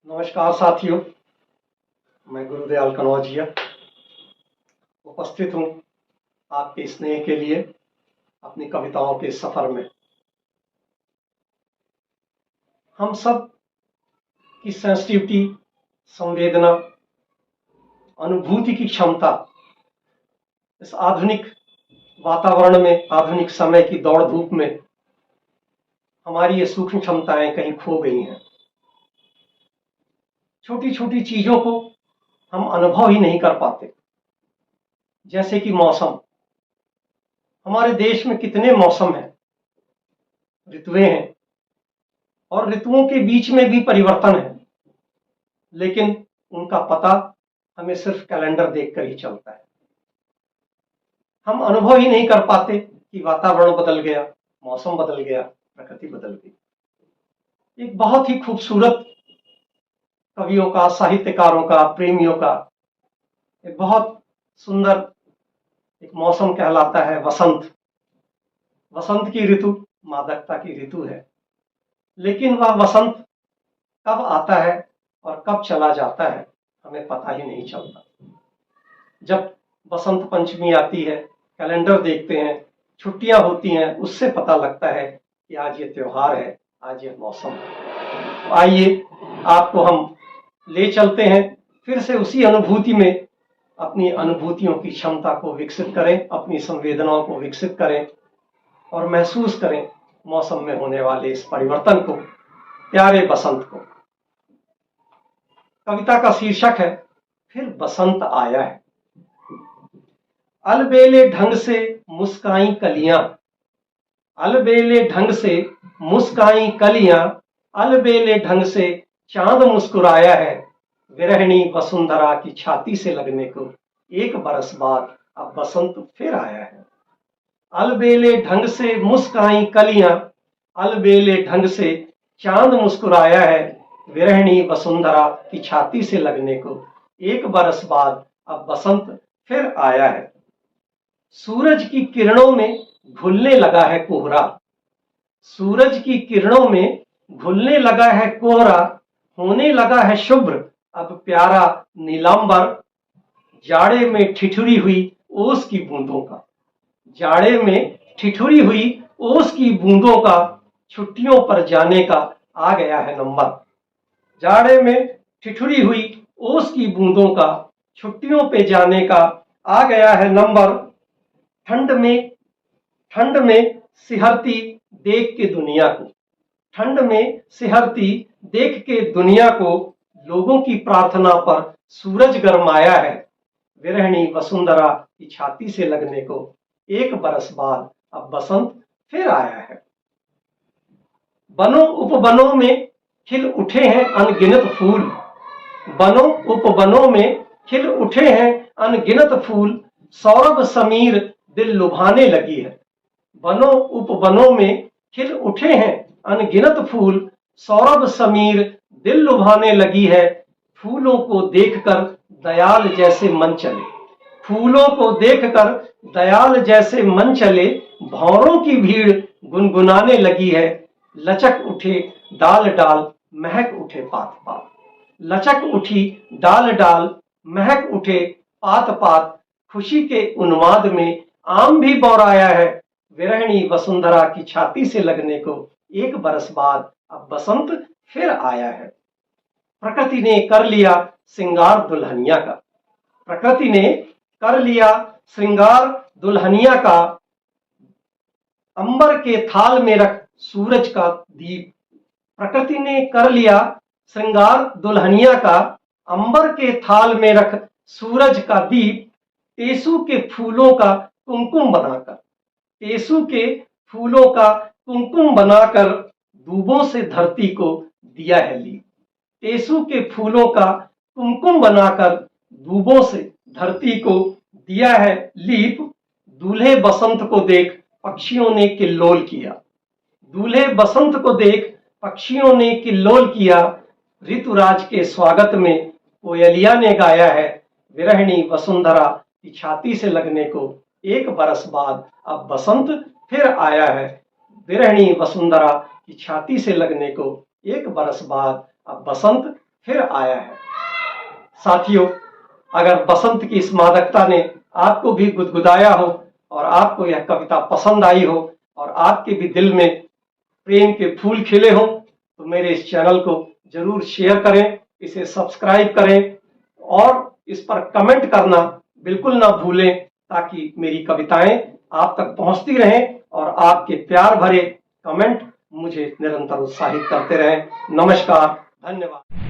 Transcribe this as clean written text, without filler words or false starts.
नमस्कार साथियों, मैं गुरुदयाल कनौजिया उपस्थित हूँ आपके स्नेह के लिए अपनी कविताओं के सफर में। हम सब की सेंसिटिविटी, संवेदना, अनुभूति की क्षमता इस आधुनिक वातावरण में, आधुनिक समय की दौड़ धूप में हमारी ये सूक्ष्म क्षमताएं कहीं खो गई हैं। छोटी छोटी चीजों को हम अनुभव ही नहीं कर पाते। जैसे कि मौसम, हमारे देश में कितने मौसम हैं, ऋतुएं हैं और ऋतुओं के बीच में भी परिवर्तन है, लेकिन उनका पता हमें सिर्फ कैलेंडर देखकर ही चलता है। हम अनुभव ही नहीं कर पाते कि वातावरण बदल गया, मौसम बदल गया, प्रकृति बदल गई। एक बहुत ही खूबसूरत कवियों का, साहित्यकारों का, प्रेमियों का एक बहुत सुंदर एक मौसम कहलाता है वसंत। वसंत की ऋतु मादकता की ऋतु है, लेकिन वह वसंत कब आता है और कब चला जाता है हमें पता ही नहीं चलता। जब बसंत पंचमी आती है, कैलेंडर देखते हैं, छुट्टियां होती हैं, उससे पता लगता है कि आज ये त्योहार है, आज ये मौसम है। तो आइए आपको हम ले चलते हैं फिर से उसी अनुभूति में। अपनी अनुभूतियों की क्षमता को विकसित करें, अपनी संवेदनाओं को विकसित करें और महसूस करें मौसम में होने वाले इस परिवर्तन को, प्यारे बसंत को। कविता का शीर्षक है फिर बसंत आया है। अलबेले ढंग से मुस्काई कलियां, अलबेले ढंग से मुस्काई कलियां, अलबेले ढंग से चांद मुस्कुराया है। विरहिणी वसुंधरा की छाती से लगने को 1 बरस बाद अब बसंत फिर आया है। अलबेले ढंग से मुस्काई कलियां, अलबेले ढंग से चांद मुस्कुराया है। विरहिणी वसुंधरा की छाती से लगने को 1 बरस बाद अब बसंत फिर आया है। सूरज की किरणों में घुलने लगा है कोहरा, सूरज की किरणों में घुलने लगा है कोहरा। होने लगा है शुभ्र अब प्यारा नीलांबर, जाड़े में ठिठुरी हुई ओस की बूंदों का, जाड़े में ठिठुरी हुई ओस की बूंदों का छुट्टियों पर जाने का आ गया है नंबर। जाड़े में ठिठुरी हुई ओस की बूंदों का छुट्टियों पे जाने का आ गया है नंबर। ठंड में सिहरती देख के दुनिया को, ठंड में सिहरती देख के दुनिया को, लोगों की प्रार्थना पर सूरज गरमाया है। विरहिणी वसुंधरा की छाती से लगने को 1 बरस बाद अब बसंत फिर आया है। वनों उपवनों में खिल उठे हैं अनगिनत फूल, वनों उपवनों में खिल उठे हैं अनगिनत फूल। सौरभ समीर दिल लुभाने लगी है। वनों उपवनों में खिल उठे हैं अनगिनत फूल। सौरभ समीर दिल लुभाने लगी है। फूलों को देखकर दयाल जैसे मन चले, फूलों को देखकर दयाल जैसे मन चले। भंवरों की भीड़ गुनगुनाने लगी है। लचक उठे डाल डाल महक उठे पात पात, लचक उठी डाल डाल महक उठे पात पात। खुशी के उन्माद में आम भी बौराया है। विरहिणी वसुंधरा की छाती से लगने को 1 बरस बाद अब बसंत फिर आया है। प्रकृति ने कर लिया श्रृंगार दुल्हनिया का, प्रकृति ने कर लिया श्रृंगार दुल्हनिया का। अंबर के थाल में रख सूरज का दीप, प्रकृति ने कर लिया श्रृंगार दुल्हनिया का। अंबर के थाल में रख सूरज का दीप। टेसू के फूलों का कुमकुम बनाकर, टेसू के फूलों का कुमकुम बनाकर दूबों से धरती को दिया है लीप। टेसू के फूलों का कुमकुम बनाकर दूबों से धरती को दिया है लीप। दूल्हे बसंत को देख पक्षियों ने किल्लोल किया, दूल्हे बसंत को देख पक्षियों ने किल्लोल किया। ऋतुराज के स्वागत में कोयलिया ने गाया है। विरहिणी वसुंधरा की छाती से लगने को 1 बरस बाद अब बसंत फिर आया है। विरहिणी वसुंधरा की छाती से लगने को 1 बरस बाद अब बसंत फिर आया है। साथियों, अगर बसंत की इस मादकता ने आपको भी गुदगुदाया हो और आपको यह कविता पसंद आई हो और आपके भी दिल में प्रेम के फूल खिले हों, तो मेरे इस चैनल को जरूर शेयर करें, इसे सब्सक्राइब करें और इस पर कमेंट करना बिल्कुल ना भूलें, ताकि मेरी कविताएं आप तक पहुंचती रहें और आपके प्यार भरे कमेंट मुझे निरंतर उत्साहित करते रहें। नमस्कार, धन्यवाद।